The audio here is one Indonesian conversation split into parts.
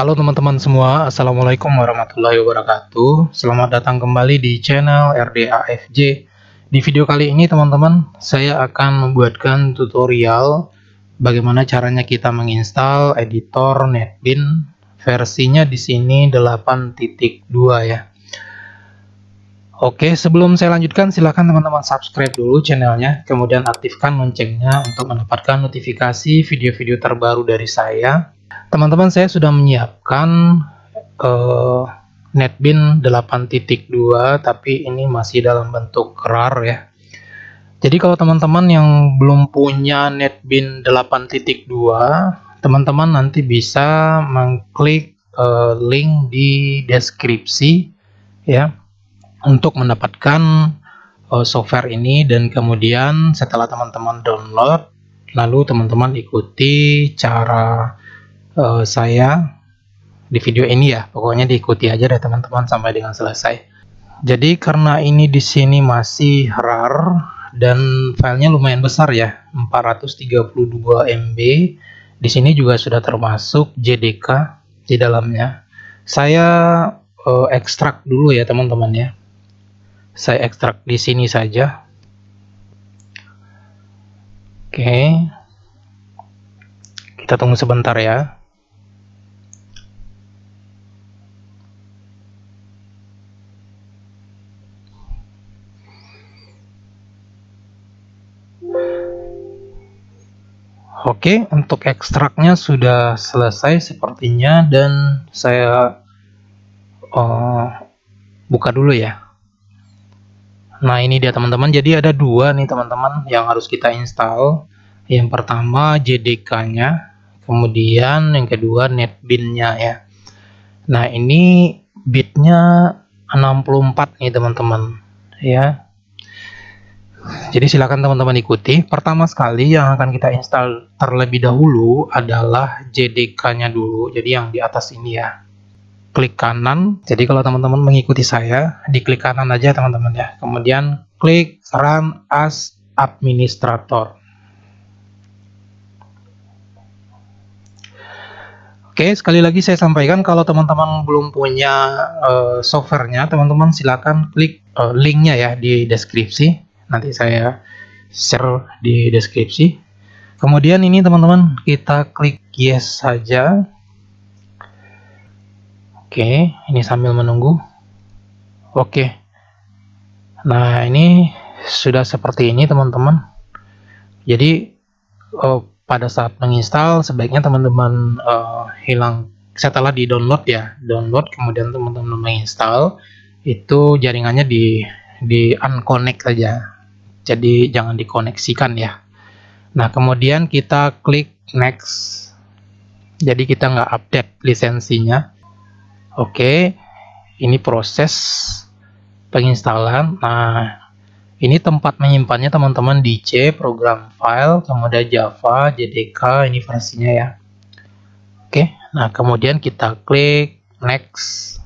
Halo teman-teman semua, Assalamualaikum warahmatullahi wabarakatuh. Selamat datang kembali di channel RDAFJ. Di video kali ini teman-teman, saya akan membuatkan tutorial bagaimana caranya kita menginstal editor NetBeans versinya di sini 8.2 ya. Oke, sebelum saya lanjutkan silahkan teman-teman subscribe dulu channelnya, kemudian aktifkan loncengnya untuk mendapatkan notifikasi video-video terbaru dari saya. Teman-teman, saya sudah menyiapkan NetBeans 8.2, tapi ini masih dalam bentuk RAR ya. Jadi kalau teman-teman yang belum punya NetBeans 8.2, teman-teman nanti bisa mengklik link di deskripsi ya untuk mendapatkan software ini, dan kemudian setelah teman-teman download, lalu teman-teman ikuti cara saya di video ini ya. Pokoknya diikuti aja deh teman-teman sampai dengan selesai. Jadi karena ini di sini masih RAR dan filenya lumayan besar ya, 432 MB. Di sini juga sudah termasuk JDK di dalamnya. Saya ekstrak dulu ya teman-teman ya. Saya ekstrak di sini saja. Oke. Kita tunggu sebentar ya. Oke, untuk ekstraknya sudah selesai sepertinya, dan saya buka dulu ya. Nah, ini dia teman-teman. Jadi ada dua nih teman-teman yang harus kita install. Yang pertama JDK-nya, kemudian yang kedua NetBeans-nya ya. Nah, ini bitnya 64 nih teman-teman ya. Jadi silakan teman-teman ikuti. Pertama sekali yang akan kita install terlebih dahulu adalah JDK-nya dulu. Jadi yang di atas ini ya. Klik kanan. Jadi kalau teman-teman mengikuti saya, diklik kanan aja teman-teman ya. Kemudian klik Run as Administrator. Oke, sekali lagi saya sampaikan, kalau teman-teman belum punya softwarenya, teman-teman silakan klik linknya ya di deskripsi. Nanti saya share di deskripsi. Kemudian ini teman-teman, kita klik yes saja. Oke, ini sambil menunggu. Oke. Nah, ini sudah seperti ini teman-teman. Jadi pada saat menginstal sebaiknya teman-teman setelah di download ya, download kemudian teman-teman menginstal, itu jaringannya di unconnect saja. Jadi jangan dikoneksikan ya. Nah, kemudian kita klik next. Jadi kita nggak update lisensinya. Oke, ini proses penginstalan. Nah, ini tempat menyimpannya teman-teman di C, program file, kemudian Java, JDK, ini versinya ya. Oke, nah kemudian kita klik next.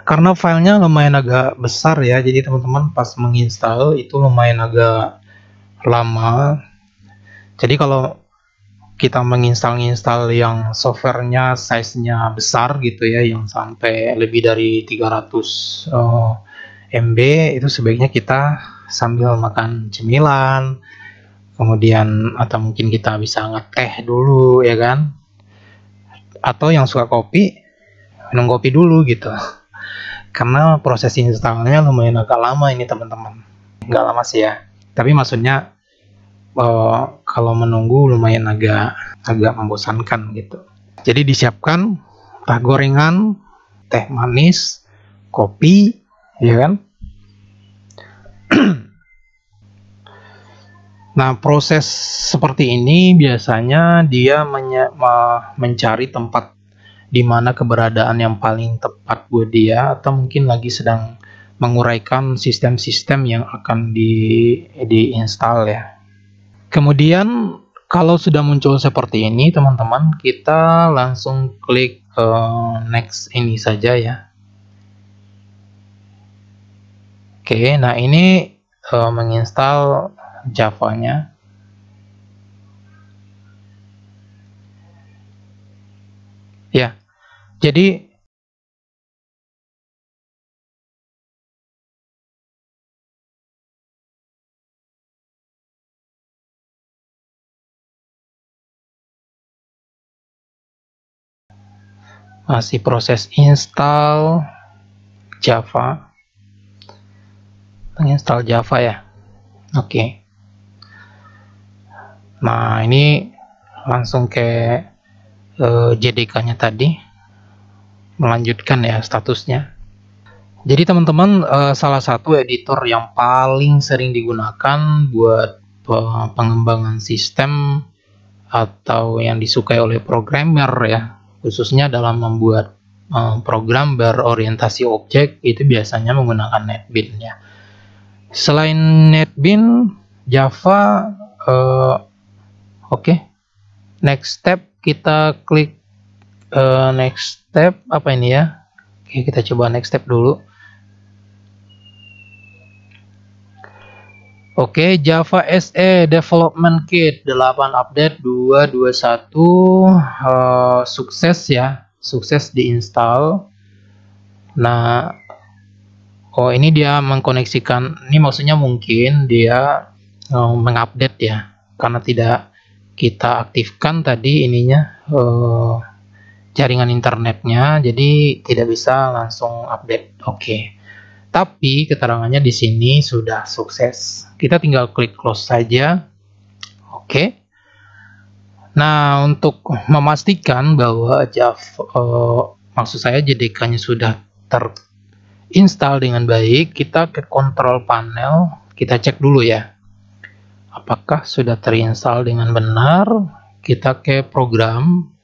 Karena filenya lumayan agak besar ya, jadi teman-teman pas menginstal itu lumayan agak lama. Jadi kalau kita menginstal yang softwarenya size-nya besar gitu ya, yang sampai lebih dari 300 MB, itu sebaiknya kita sambil makan cemilan, kemudian atau mungkin kita bisa ngeteh dulu ya kan, atau yang suka kopi, minum kopi dulu gitu. Karena proses installnya lumayan agak lama ini teman-teman. Nggak lama sih ya, tapi maksudnya kalau menunggu lumayan agak membosankan gitu. Jadi disiapkan teh gorengan, teh manis, kopi, ya kan? Nah, proses seperti ini biasanya dia mencari tempat di mana keberadaan yang paling tepat buat dia, atau mungkin lagi sedang menguraikan sistem-sistem yang akan diinstal ya. Kemudian kalau sudah muncul seperti ini teman-teman, kita langsung klik next ini saja ya. Oke, nah ini menginstal Java-nya. Ya, jadi masih proses install Java, menginstal Java ya. Oke, nah ini langsung ke JDK-nya tadi, melanjutkan ya statusnya. Jadi teman-teman, salah satu editor yang paling sering digunakan buat pengembangan sistem atau yang disukai oleh programmer ya, khususnya dalam membuat program berorientasi objek, itu biasanya menggunakan NetBeans ya. Selain NetBeans, Java, oke. Next step, kita klik next step, apa ini ya? Oke, kita coba next step dulu. Oke, Java SE Development Kit 8 update 221 sukses ya, sukses diinstal. Nah, oh ini dia mengkoneksikan, ini maksudnya mungkin dia mengupdate ya, karena tidak kita aktifkan tadi ininya jaringan internetnya, jadi tidak bisa langsung update. Oke. Tapi keterangannya di sini sudah sukses. Kita tinggal klik close saja. Oke. Nah, untuk memastikan bahwa Java, maksud saya JDK-nya sudah terinstall dengan baik, kita ke control panel, kita cek dulu ya. Apakah sudah terinstall dengan benar? Kita ke program,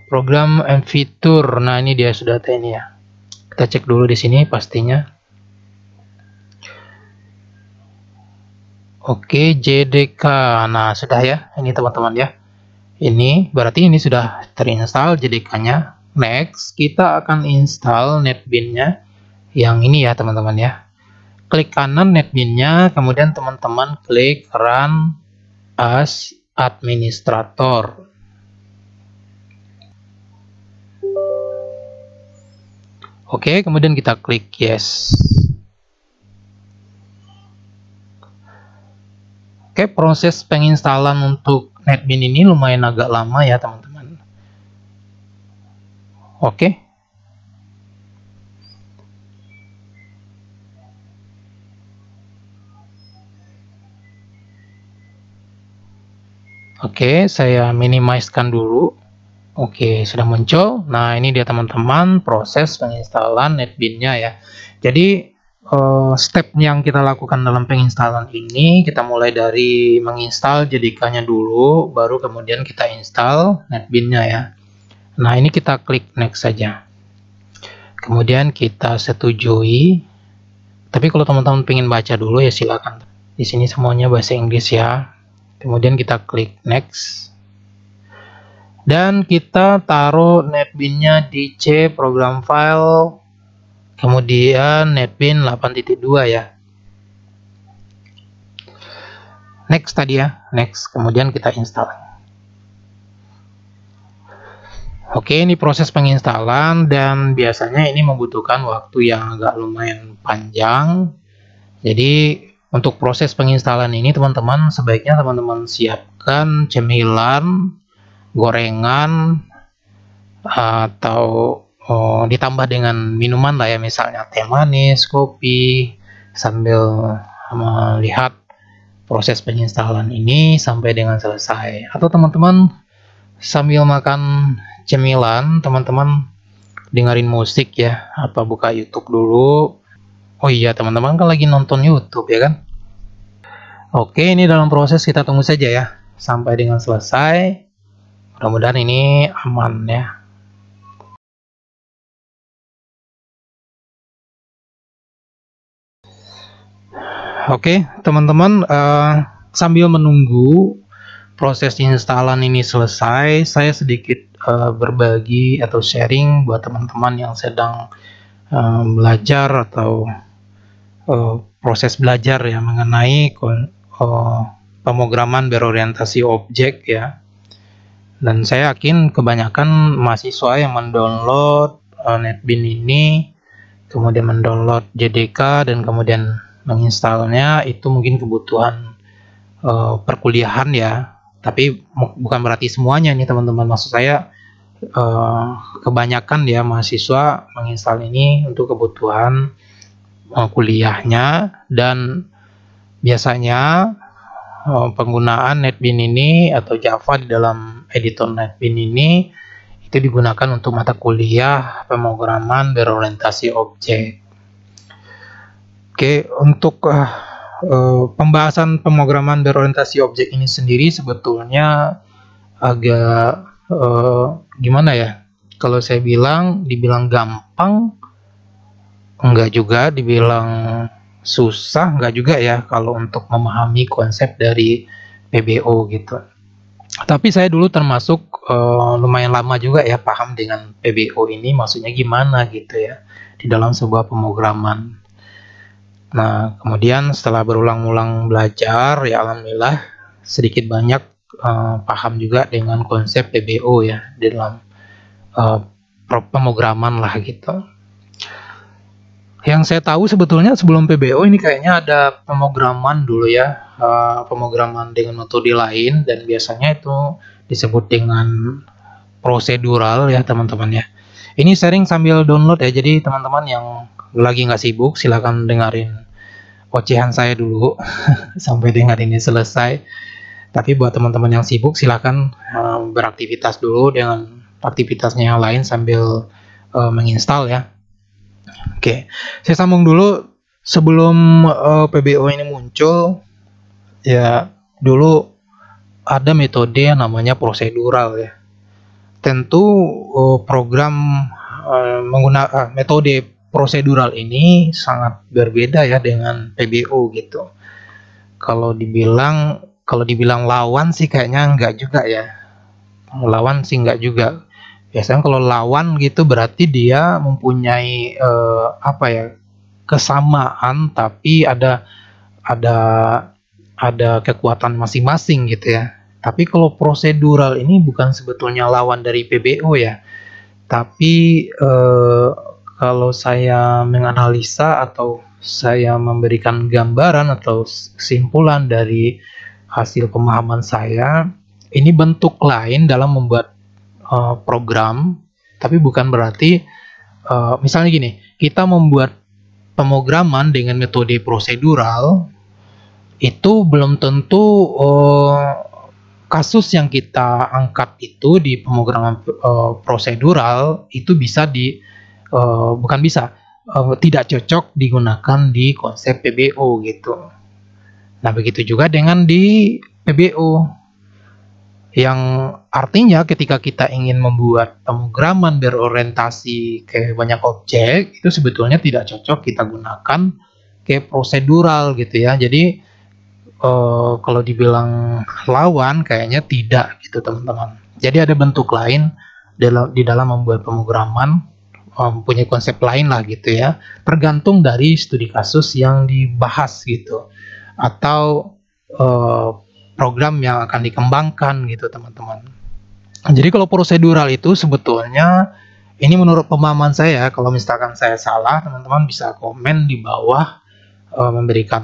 program and fitur. Nah, ini dia sudah ini ya. Kita cek dulu di sini pastinya. Oke, JDK. Nah, sudah ya. Ini teman-teman ya. Ini berarti ini sudah terinstall JDK-nya. Next, kita akan install NetBeans-nya. Yang ini ya, teman-teman ya. Klik kanan NetBeans-nya, kemudian teman-teman klik Run as Administrator. Oke, kemudian kita klik yes. Oke, proses penginstalan untuk NetBeans ini lumayan agak lama ya teman-teman. Oke. Oke, saya minimizekan dulu. Oke, sudah muncul. Nah, ini dia teman-teman proses penginstalan NetBeans-nya ya. Jadi, step yang kita lakukan dalam penginstalan ini, kita mulai dari menginstal JDK-nya dulu, baru kemudian kita install NetBeans-nya ya. Nah, ini kita klik next saja. Kemudian kita setujui. Tapi kalau teman-teman ingin baca dulu ya silakan. Di sini semuanya bahasa Inggris ya. Kemudian kita klik next. Dan kita taruh NetBeans-nya di C program file, kemudian NetBeans 8.2 ya. Next tadi ya, next, kemudian kita install. Oke, ini proses penginstalan dan biasanya ini membutuhkan waktu yang agak lumayan panjang. Jadi untuk proses penginstalan ini teman-teman sebaiknya teman-teman siapkan cemilan, gorengan, atau ditambah dengan minuman lah ya, misalnya teh manis, kopi, sambil melihat proses penginstalan ini sampai dengan selesai. Atau teman-teman sambil makan cemilan, teman-teman dengerin musik ya, atau buka YouTube dulu. Oh iya, teman-teman kan lagi nonton YouTube ya kan. Oke, ini dalam proses, kita tunggu saja ya sampai dengan selesai. Mudah-mudahan ini aman ya. Oke, teman-teman, sambil menunggu proses instalan ini selesai, saya sedikit berbagi atau sharing buat teman-teman yang sedang belajar atau proses belajar ya mengenai pemrograman berorientasi objek ya. Dan saya yakin kebanyakan mahasiswa yang mendownload NetBeans ini, kemudian mendownload JDK dan kemudian menginstalnya itu mungkin kebutuhan perkuliahan ya. Tapi bukan berarti semuanya nih teman-teman. Maksud saya kebanyakan ya mahasiswa menginstal ini untuk kebutuhan kuliahnya, dan biasanya penggunaan NetBeans ini atau Java di dalam editor NetBeans ini itu digunakan untuk mata kuliah pemrograman berorientasi objek. Oke, untuk pembahasan pemrograman berorientasi objek ini sendiri sebetulnya agak gimana ya? Kalau saya dibilang gampang, enggak juga, dibilang susah enggak juga ya kalau untuk memahami konsep dari PBO gitu. Tapi saya dulu termasuk lumayan lama juga ya paham dengan PBO ini maksudnya gimana gitu ya di dalam sebuah pemrograman. Nah, kemudian setelah berulang-ulang belajar ya alhamdulillah sedikit banyak paham juga dengan konsep PBO ya di dalam pemrograman lah gitu. Yang saya tahu sebetulnya sebelum PBO ini kayaknya ada pemrograman dulu ya, pemrograman dengan metode lain, dan biasanya itu disebut dengan prosedural ya teman-teman ya. Ini sharing sambil download ya, jadi teman-teman yang lagi nggak sibuk silahkan dengerin ocehan saya dulu sampai dengar ini selesai. Tapi buat teman-teman yang sibuk silahkan beraktivitas dulu dengan aktivitasnya yang lain sambil menginstal ya. Oke, saya sambung dulu. Sebelum PBO ini muncul ya, dulu ada metode yang namanya prosedural ya. Tentu program menggunakan metode prosedural ini sangat berbeda ya dengan PBO gitu. Kalau dibilang lawan sih kayaknya enggak juga ya. Lawan sih enggak juga. Biasanya kalau lawan gitu berarti dia mempunyai kesamaan, tapi ada kekuatan masing-masing gitu ya. Tapi kalau prosedural ini bukan sebetulnya lawan dari PBO ya. Tapi kalau saya menganalisa atau saya memberikan gambaran atau kesimpulan dari hasil pemahaman saya, ini bentuk lain dalam membuat program, tapi bukan berarti misalnya gini, kita membuat pemrograman dengan metode prosedural itu belum tentu kasus yang kita angkat itu di pemrograman prosedural itu bisa tidak cocok digunakan di konsep PBO gitu. Nah, begitu juga dengan di PBO. Yang artinya ketika kita ingin membuat pemrograman berorientasi ke banyak objek, itu sebetulnya tidak cocok kita gunakan ke prosedural gitu ya. Jadi kalau dibilang lawan kayaknya tidak gitu teman-teman. Jadi ada bentuk lain di dalam membuat pemrograman, punya konsep lain lah gitu ya. Tergantung dari studi kasus yang dibahas gitu, atau program yang akan dikembangkan gitu teman-teman. Jadi kalau prosedural itu sebetulnya, ini menurut pemahaman saya, kalau misalkan saya salah teman-teman bisa komen di bawah, memberikan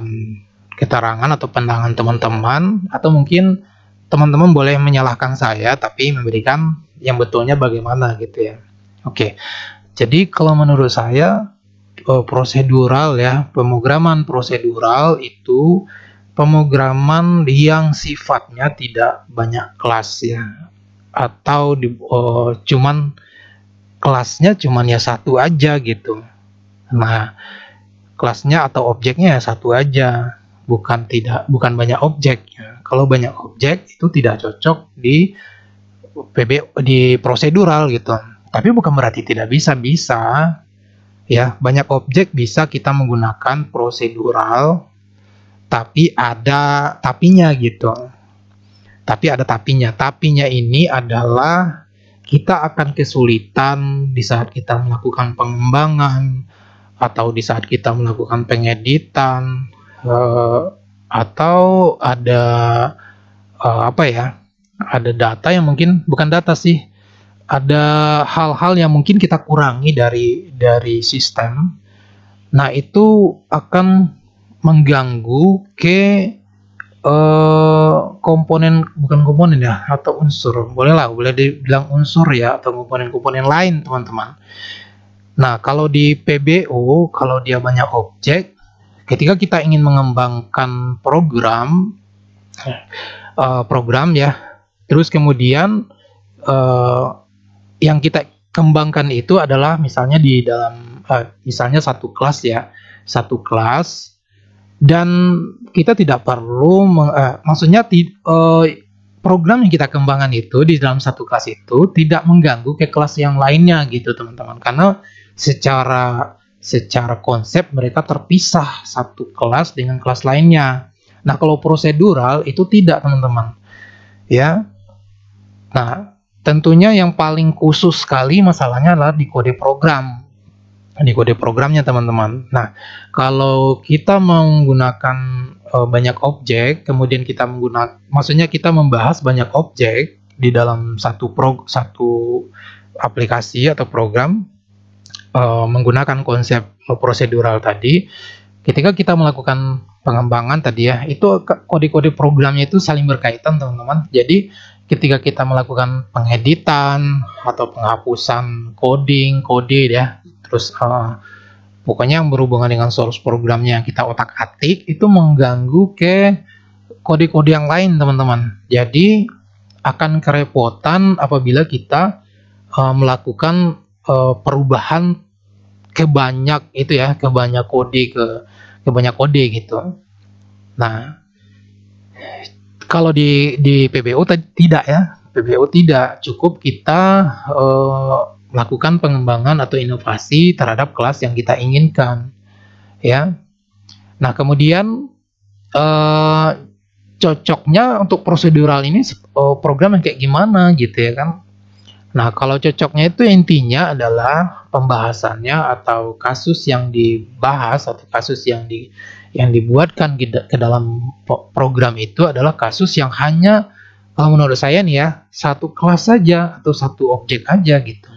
keterangan atau pandangan teman-teman, atau mungkin teman-teman boleh menyalahkan saya tapi memberikan yang betulnya bagaimana gitu ya. Oke, jadi kalau menurut saya prosedural ya, pemrograman prosedural itu pemrograman yang sifatnya tidak banyak kelas ya, atau kelasnya cuman ya satu aja gitu. Nah, kelasnya atau objeknya ya satu aja, bukan banyak objek ya. Kalau banyak objek itu tidak cocok di prosedural gitu. Tapi bukan berarti tidak bisa ya, banyak objek bisa kita menggunakan prosedural. Tapi ada tapinya gitu. Tapi ada tapinya. Tapinya ini adalah kita akan kesulitan di saat kita melakukan pengembangan atau di saat kita melakukan pengeditan, atau ada apa ya, ada data yang mungkin bukan data sih, ada hal-hal yang mungkin kita kurangi dari sistem. Nah, itu akan mengganggu ke komponen, bukan komponen ya, atau unsur, boleh dibilang unsur ya, atau komponen-komponen lain teman-teman. Nah, kalau di PBO, kalau dia banyak objek, ketika kita ingin mengembangkan program ya, terus kemudian yang kita kembangkan itu adalah misalnya di dalam misalnya satu kelas ya, satu kelas, dan kita tidak perlu maksudnya program yang kita kembangkan itu di dalam satu kelas itu tidak mengganggu ke kelas yang lainnya gitu teman-teman, karena secara konsep mereka terpisah satu kelas dengan kelas lainnya. Nah, kalau prosedural itu tidak teman-teman ya. Nah, tentunya yang paling khusus sekali masalahnya adalah di kode program, di kode programnya teman-teman. Nah, kalau kita menggunakan banyak objek, kemudian kita maksudnya kita membahas banyak objek di dalam satu aplikasi atau program menggunakan konsep prosedural tadi, ketika kita melakukan pengembangan tadi ya, itu kode-kode programnya itu saling berkaitan teman-teman. Jadi ketika kita melakukan pengeditan atau penghapusan kode ya, terus pokoknya yang berhubungan dengan source programnya yang kita otak-atik, itu mengganggu ke kode-kode yang lain teman-teman. Jadi akan kerepotan apabila kita melakukan perubahan ke banyak kode gitu. Nah, kalau di PBO tidak ya, PBO tidak cukup kita melakukan pengembangan atau inovasi terhadap kelas yang kita inginkan ya. Nah, kemudian cocoknya untuk prosedural ini program yang kayak gimana gitu ya kan. Nah, kalau cocoknya itu intinya adalah pembahasannya atau kasus yang dibahas atau kasus yang dibuatkan ke dalam program itu adalah kasus yang hanya menurut saya nih ya, satu kelas saja atau satu objek aja gitu.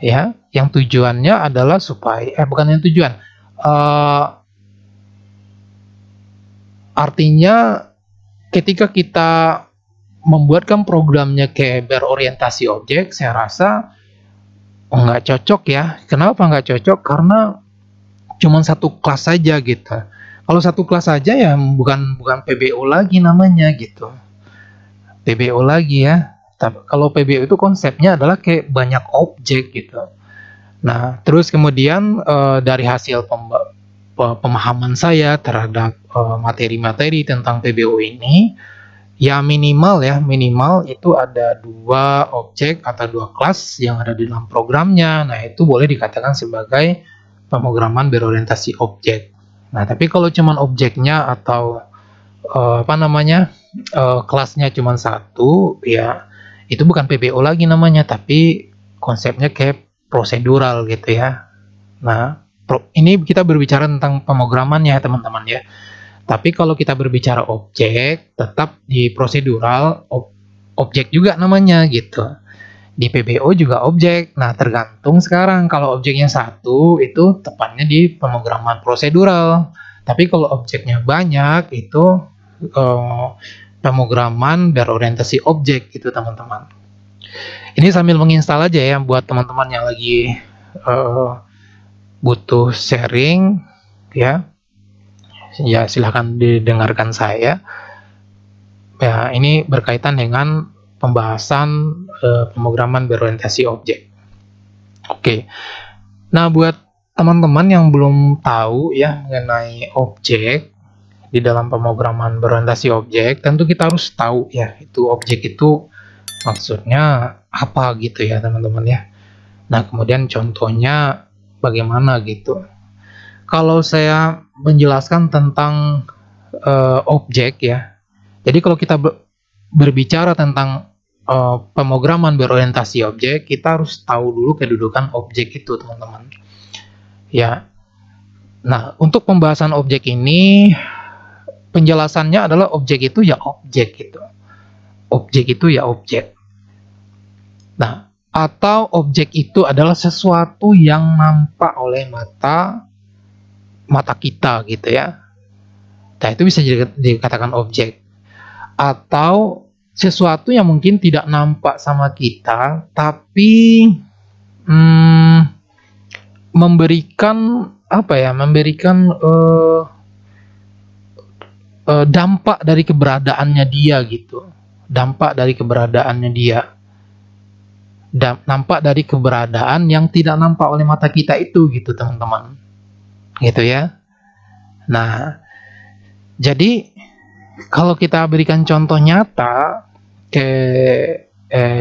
Ya, yang tujuannya adalah supaya bukan yang tujuan. Artinya ketika kita membuatkan programnya kayak berorientasi objek, saya rasa nggak cocok ya. Kenapa nggak cocok? Karena cuma satu kelas saja gitu. Kalau satu kelas saja ya bukan PBO lagi namanya gitu. PBO lagi ya. Tapi kalau PBO itu konsepnya adalah kayak banyak objek gitu. Nah, terus kemudian dari hasil pemahaman saya terhadap materi-materi tentang PBO ini, ya minimal itu ada 2 objek atau 2 kelas yang ada di dalam programnya. Nah, itu boleh dikatakan sebagai pemrograman berorientasi objek. Nah, tapi kalau cuman objeknya atau kelasnya cuma satu, ya itu bukan PBO lagi namanya, tapi konsepnya kayak prosedural gitu ya. Nah, ini kita berbicara tentang pemrogramannya teman-teman ya. Tapi kalau kita berbicara objek, tetap di prosedural objek juga namanya gitu. Di PBO juga objek. Nah, tergantung sekarang kalau objeknya satu itu tepatnya di pemrograman prosedural. Tapi kalau objeknya banyak itu pemrograman berorientasi objek gitu teman-teman. Ini sambil menginstal aja ya buat teman-teman yang lagi butuh sharing ya. Ya, silahkan didengarkan saya. Ya, ini berkaitan dengan pembahasan pemrograman berorientasi objek. Oke. Nah, buat teman-teman yang belum tahu ya mengenai objek di dalam pemrograman berorientasi objek, tentu kita harus tahu ya itu objek itu maksudnya apa gitu ya teman-teman ya. Nah, kemudian contohnya bagaimana gitu. Kalau saya menjelaskan tentang objek ya, jadi kalau kita berbicara tentang pemrograman berorientasi objek, kita harus tahu dulu kedudukan objek itu teman-teman. Ya, Nah, untuk pembahasan objek ini, penjelasannya adalah objek itu ya objek gitu. Objek itu ya objek. Nah, atau objek itu adalah sesuatu yang nampak oleh mata kita gitu ya. Nah, itu bisa dikatakan objek. Atau sesuatu yang mungkin tidak nampak sama kita, tapi memberikan apa ya? Memberikan dampak dari keberadaannya dia gitu. Dampak dari keberadaannya dia. Nampak dari keberadaan yang tidak nampak oleh mata kita itu gitu, teman-teman. Gitu ya. Nah, jadi kalau kita berikan contoh nyata ke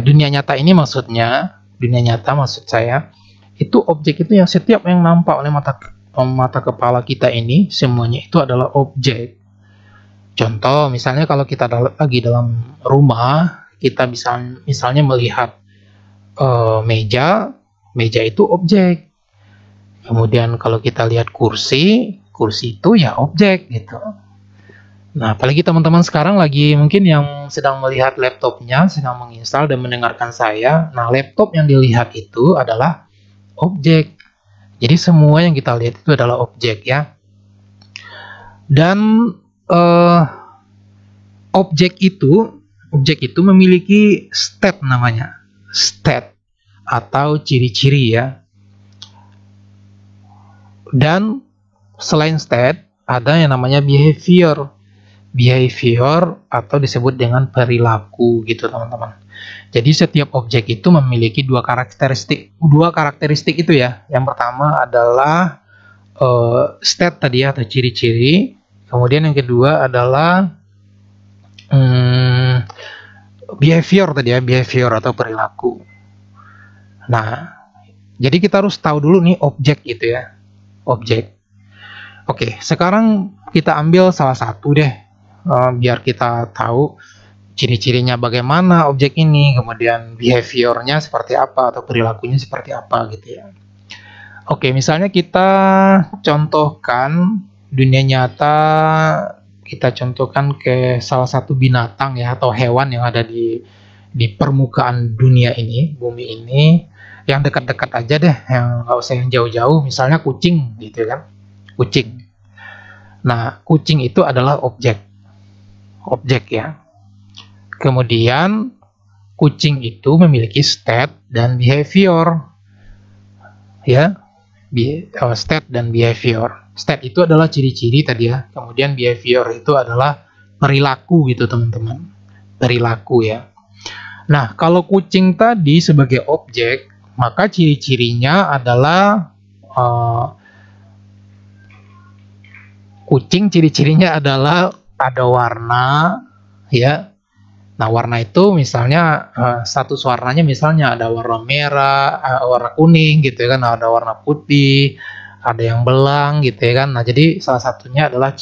dunia nyata ini, maksudnya dunia nyata maksud saya itu objek itu yang setiap yang nampak oleh mata kepala kita ini semuanya itu adalah objek. Contoh misalnya kalau kita lagi dalam rumah, kita bisa misalnya melihat meja itu objek. Kemudian kalau kita lihat kursi itu ya objek gitu. Nah, apalagi teman-teman sekarang lagi mungkin yang sedang melihat laptopnya, sedang menginstal dan mendengarkan saya. Nah, laptop yang dilihat itu adalah objek. Jadi semua yang kita lihat itu adalah objek ya. Dan objek itu memiliki state namanya. State atau ciri-ciri ya. Dan selain state ada yang namanya behavior atau disebut dengan perilaku gitu teman-teman. Jadi setiap objek itu memiliki dua karakteristik itu ya. Yang pertama adalah state tadi ya, atau ciri-ciri. Kemudian yang kedua adalah behavior tadi ya, behavior atau perilaku. Nah, jadi kita harus tahu dulu nih objek gitu ya, objek. Oke, sekarang kita ambil salah satu deh, biar kita tahu ciri-cirinya bagaimana objek ini, kemudian behaviornya seperti apa atau perilakunya seperti apa gitu ya. Oke, misalnya kita contohkan dunia nyata, kita contohkan ke salah satu binatang ya atau hewan yang ada di permukaan dunia ini, bumi ini, yang dekat-dekat aja deh, yang nggak usah yang jauh-jauh, misalnya kucing gitu kan, kucing. Nah, kucing itu adalah objek ya. Kemudian kucing itu memiliki state dan behavior ya, state dan behavior. State itu adalah ciri-ciri tadi ya, kemudian behavior itu adalah perilaku gitu teman-teman, perilaku ya. Nah, kalau kucing tadi sebagai objek, maka ciri-cirinya adalah kucing ciri-cirinya adalah ada warna ya. Nah, warna itu misalnya status warnanya misalnya ada warna merah, warna kuning gitu ya kan, ada warna putih, ada yang belang gitu ya kan. Nah, jadi salah satunya adalah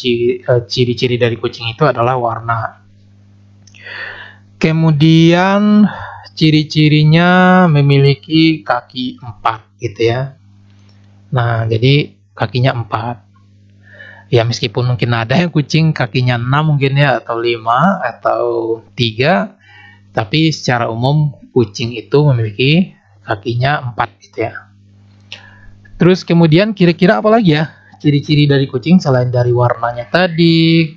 ciri-ciri dari kucing itu adalah warna. Kemudian ciri-cirinya memiliki kaki 4 gitu ya. Nah, jadi kakinya 4. Ya, meskipun mungkin ada yang kucing kakinya 6 mungkin ya, atau 5 atau 3, tapi secara umum kucing itu memiliki kakinya 4 gitu ya. Terus kemudian kira-kira apa lagi ya ciri-ciri dari kucing selain dari warnanya tadi,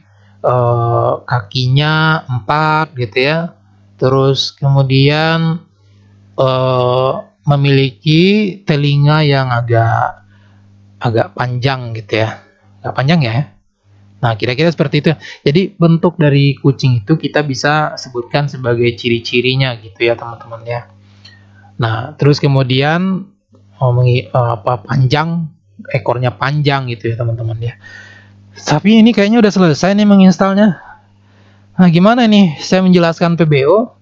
kakinya 4 gitu ya. Terus kemudian memiliki telinga yang agak panjang gitu ya. Agak panjang ya. Nah, kira-kira seperti itu. Jadi bentuk dari kucing itu kita bisa sebutkan sebagai ciri-cirinya gitu ya teman-teman ya. Nah, terus kemudian panjang, ekornya panjang gitu ya teman-teman ya. Tapi ini kayaknya udah selesai nih menginstalnya. Nah, gimana nih saya menjelaskan PBO?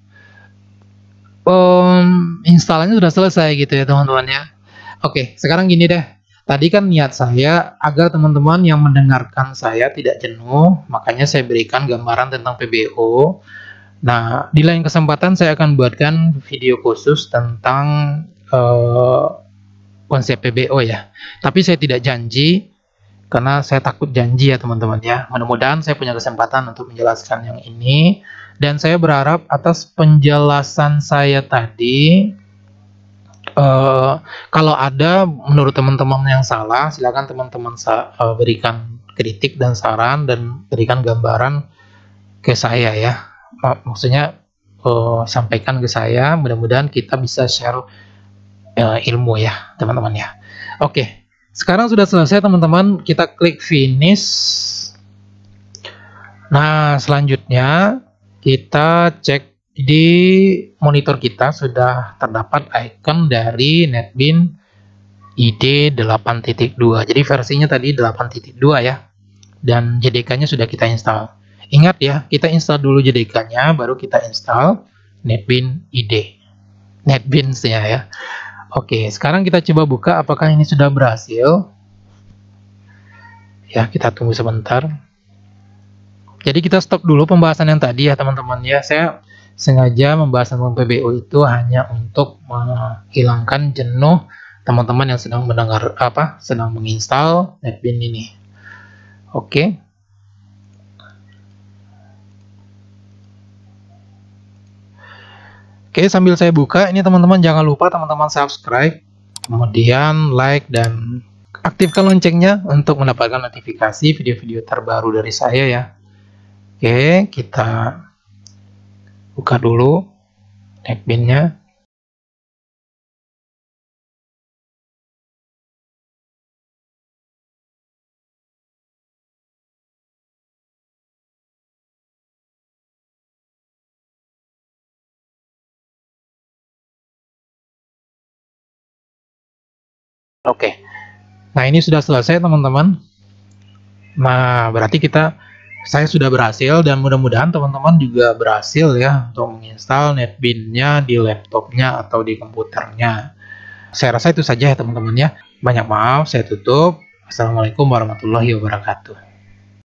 Instalannya sudah selesai gitu ya teman-teman ya. Oke, sekarang gini deh. Tadi kan niat saya agar teman-teman yang mendengarkan saya tidak jenuh, makanya saya berikan gambaran tentang PBO. Nah, di lain kesempatan saya akan buatkan video khusus tentang konsep PBO ya. Tapi saya tidak janji karena saya takut janji ya teman-teman ya. Mudah-mudahan saya punya kesempatan untuk menjelaskan yang ini, dan saya berharap atas penjelasan saya tadi, kalau ada menurut teman-teman yang salah, silakan teman-teman berikan kritik dan saran, dan berikan gambaran ke saya ya. Maksudnya sampaikan ke saya, mudah-mudahan kita bisa share ilmu ya teman-teman ya. Oke, sekarang sudah selesai teman-teman, kita klik finish. Nah, selanjutnya kita cek di monitor kita sudah terdapat icon dari NetBeans IDE 8.2. Jadi versinya tadi 8.2 ya, dan JDK-nya sudah kita install. Ingat ya, kita install dulu JDK-nya, baru kita install NetBeans IDE, NetBeans-nya ya. Oke, sekarang kita coba buka apakah ini sudah berhasil. Ya, kita tunggu sebentar. Jadi kita stop dulu pembahasan yang tadi ya teman-teman ya. Saya sengaja membahas tentang PBO itu hanya untuk menghilangkan jenuh teman-teman yang sedang sedang menginstal NetBeans ini. Oke. Oke, sambil saya buka, ini teman-teman jangan lupa teman-teman subscribe, kemudian like, dan aktifkan loncengnya untuk mendapatkan notifikasi video-video terbaru dari saya ya. Oke, kita buka dulu NetBeans-nya. Oke, nah ini sudah selesai teman-teman. Nah, berarti saya sudah berhasil, dan mudah-mudahan teman-teman juga berhasil ya untuk menginstal NetBeans-nya di laptopnya atau di komputernya. Saya rasa itu saja ya teman-teman ya. Banyak maaf, saya tutup. Assalamualaikum warahmatullahi wabarakatuh.